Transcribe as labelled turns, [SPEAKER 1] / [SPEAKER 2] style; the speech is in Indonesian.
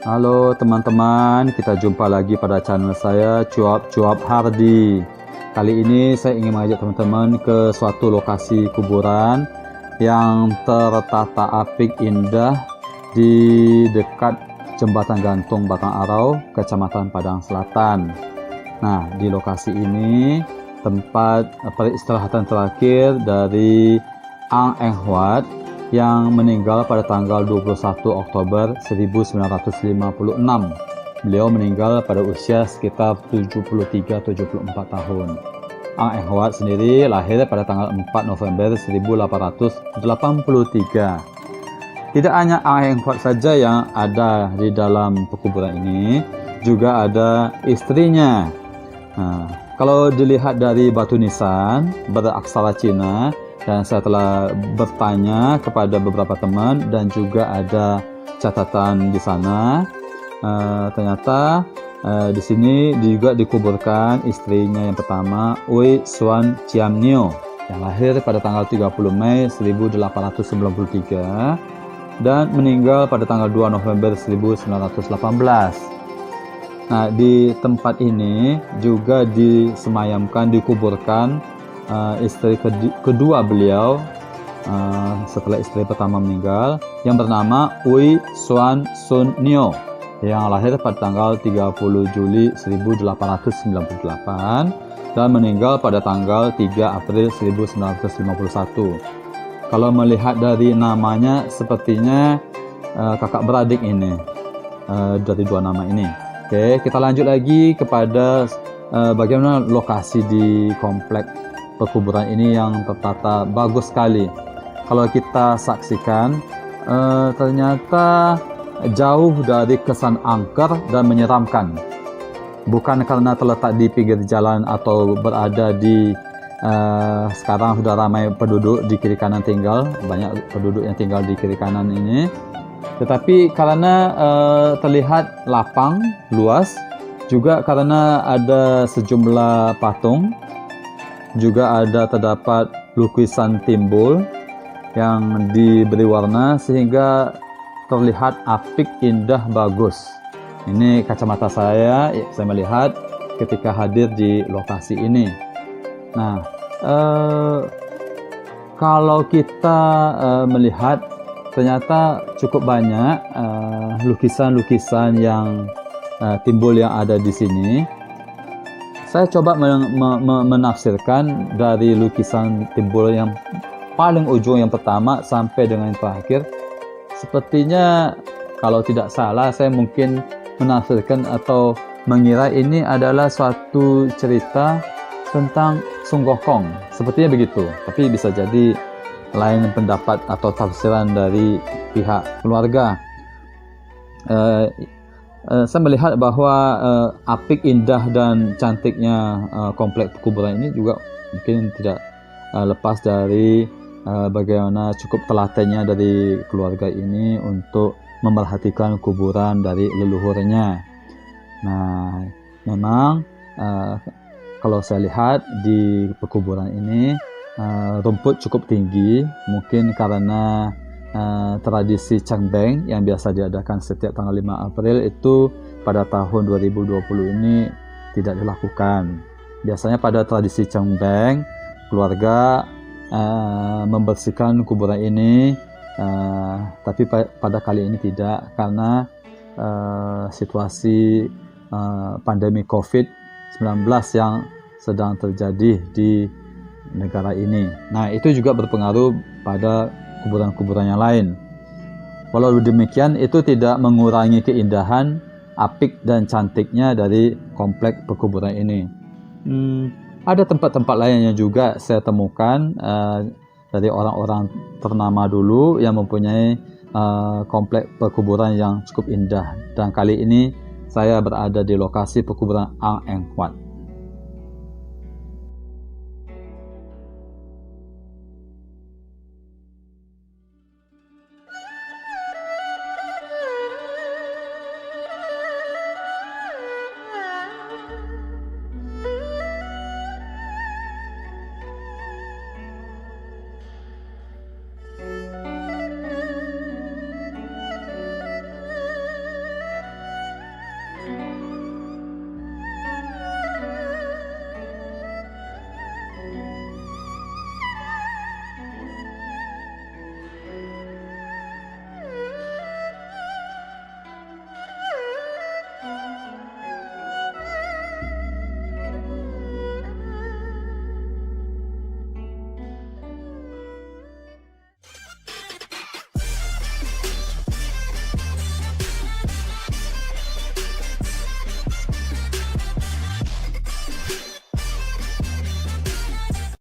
[SPEAKER 1] Halo teman-teman, kita jumpa lagi pada channel saya Cuap-Cuap Hardi. Kali ini saya ingin mengajak teman-teman ke suatu lokasi kuburan yang tertata apik indah di dekat Jembatan Gantung Batang Arau, Kecamatan Padang Selatan. Nah, di lokasi ini tempat peristirahatan terakhir dari Ang Eng Huat yang meninggal pada tanggal 21 Oktober 1956. Beliau meninggal pada usia sekitar 73-74 tahun. Ang Eng Huat sendiri lahir pada tanggal 4 November 1883. Tidak hanya Ang Eng Huat saja yang ada di dalam pekuburan ini, juga ada istrinya. Nah, kalau dilihat dari batu nisan beraksara Cina, dan saya telah bertanya kepada beberapa teman dan juga ada catatan di sana. Ternyata di sini juga dikuburkan istrinya yang pertama, Ui Suan Chiam Nio, yang lahir pada tanggal 30 Mei 1893 dan meninggal pada tanggal 2 November 1918. Nah, di tempat ini juga dikuburkan istri kedua beliau setelah istri pertama meninggal, yang bernama Ui Suan Sun Nio, yang lahir pada tanggal 30 Juli 1898 dan meninggal pada tanggal 3 April 1951. Kalau melihat dari namanya, sepertinya kakak beradik ini, dari dua nama ini. Oke, kita lanjut lagi kepada bagaimana lokasi di komplek pekuburan ini yang tertata bagus sekali. Kalau kita saksikan, ternyata jauh dari kesan angker dan menyeramkan. Bukan karena terletak di pinggir jalan atau berada di sekarang sudah ramai penduduk di kiri kanan tinggal, banyak penduduk yang tinggal di kiri kanan ini, tetapi karena terlihat lapang, luas, juga karena ada sejumlah patung, juga terdapat lukisan timbul yang diberi warna sehingga terlihat apik, indah, bagus. Ini kacamata saya melihat ketika hadir di lokasi ini. Nah, kalau kita melihat, ternyata cukup banyak lukisan-lukisan yang timbul yang ada di sini. Saya coba menafsirkan dari lukisan timbul yang paling ujung yang pertama sampai dengan yang terakhir. Sepertinya kalau tidak salah, saya mungkin menafsirkan atau mengira ini adalah suatu cerita tentang Sung Gokong. Sepertinya begitu, tapi bisa jadi lain pendapat atau tafsiran dari pihak keluarga. Saya melihat bahwa apik, indah, dan cantiknya komplek pekuburan ini juga mungkin tidak lepas dari bagaimana cukup telatennya dari keluarga ini untuk memerhatikan kuburan dari leluhurnya. Nah, memang kalau saya lihat di pekuburan ini rumput cukup tinggi, mungkin karena tradisi Changbeng yang biasa diadakan setiap tanggal 5 April itu pada tahun 2020 ini tidak dilakukan. Biasanya pada tradisi Changbeng, keluarga membersihkan kuburan ini, tapi pada kali ini tidak, karena situasi pandemi COVID-19 yang sedang terjadi di negara ini. Nah, itu juga berpengaruh pada kuburan-kuburan yang lain. Walau demikian, itu tidak mengurangi keindahan, apik, dan cantiknya dari komplek pekuburan ini. Ada tempat-tempat lain yang juga saya temukan dari orang-orang ternama dulu yang mempunyai komplek pekuburan yang cukup indah. Dan kali ini saya berada di lokasi pekuburan Ang Eng Huat.